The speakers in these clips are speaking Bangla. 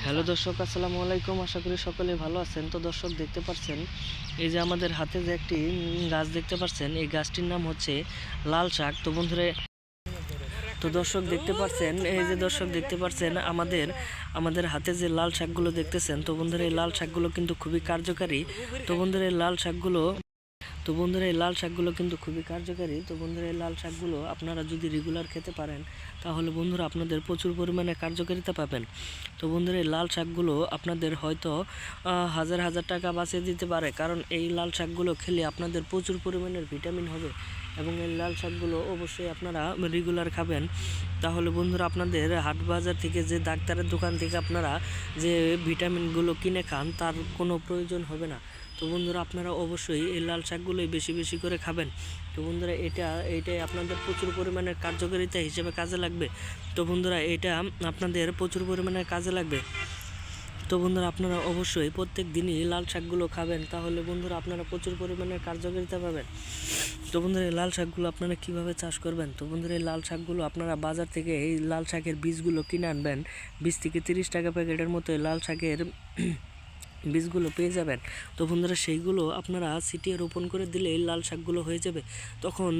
হ্যালো দর্শক, আসসালামু আলাইকুম। আশা করি সকলে ভালো আছেন। তো দর্শক দেখতে পাচ্ছেন এই যে আমাদের হাতে যে একটি গাছ দেখতে পাচ্ছেন, এই গাছটির নাম হচ্ছে লাল শাক। তো বন্ধুরা, তো দর্শক দেখতে পাচ্ছেন, এই যে দর্শক দেখতে পাচ্ছেন আমাদের হাতে যে লাল শাকগুলো দেখতেছেন, তো বন্ধুরা এই লাল শাকগুলো কিন্তু খুবই কার্যকারী। তো বন্ধুরা এই লাল শাকগুলো কিন্তু খুবই কার্যকারী। তো বন্ধুরা এই লাল শাকগুলো আপনারা যদি রেগুলার খেতে পারেন, তাহলে বন্ধুরা আপনাদের প্রচুর পরিমাণে কার্যকারিতা পাবেন। তো বন্ধুরা এই লাল শাকগুলো আপনাদের হয়তো হাজার হাজার টাকা বাঁচিয়ে দিতে পারে, কারণ এই লাল শাকগুলো খেলে আপনাদের প্রচুর পরিমাণের ভিটামিন হবে। এবং এই লাল শাকগুলো অবশ্যই আপনারা রেগুলার খাবেন। তাহলে বন্ধুরা আপনাদের হাট বাজার থেকে যে ডাক্তারের দোকান থেকে আপনারা যে ভিটামিনগুলো কিনে খান, তার কোনো প্রয়োজন হবে না। তো বন্ধুরা আপনারা অবশ্যই এই লাল শাকগুলোই বেশি বেশি করে খাবেন। তো বন্ধুরা এইটাই আপনাদের প্রচুর পরিমাণের কার্যকারিতা হিসেবে কাজে লাগবে। তো বন্ধুরা এটা আপনাদের প্রচুর পরিমাণে কাজে লাগবে। তো বন্ধুরা আপনারা অবশ্যই প্রত্যেক দিনই লাল শাকগুলো খাবেন, তাহলে বন্ধুরা আপনারা প্রচুর পরিমাণে কার্যকারিতা পাবেন। তো বন্ধুরা এই লাল শাকগুলো আপনারা কীভাবে চাষ করবেন? তো বন্ধুরা এই লাল শাকগুলো আপনারা বাজার থেকে এই লাল শাকের বীজগুলো কিনে আনবেন। 20 থেকে 30 টাকা প্যাকেটের মতো লাল শাকের বীজগুলো পেয়ে যাবেন। তো বন্ধুরা সেইগুলো আপনারা ছিটিয়ে রোপণ করে দিলে এই লাল শাকগুলো হয়ে যাবে। তখন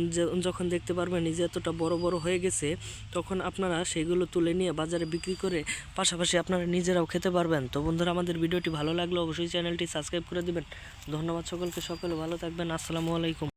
যখন দেখতে পারবেন এই যে এতটা বড় বড় হয়ে গেছে, তখন আপনারা সেইগুলো তুলে নিয়ে বাজারে বিক্রি করে পাশাপাশি আপনারা নিজেরাও খেতে পারবেন। তো বন্ধুরা আমাদের ভিডিওটি ভালো লাগলে অবশ্যই চ্যানেলটি সাবস্ক্রাইব করে দিবেন। ধন্যবাদ সকলকে, সকলে ভালো থাকবেন। আসসালামু আলাইকুম।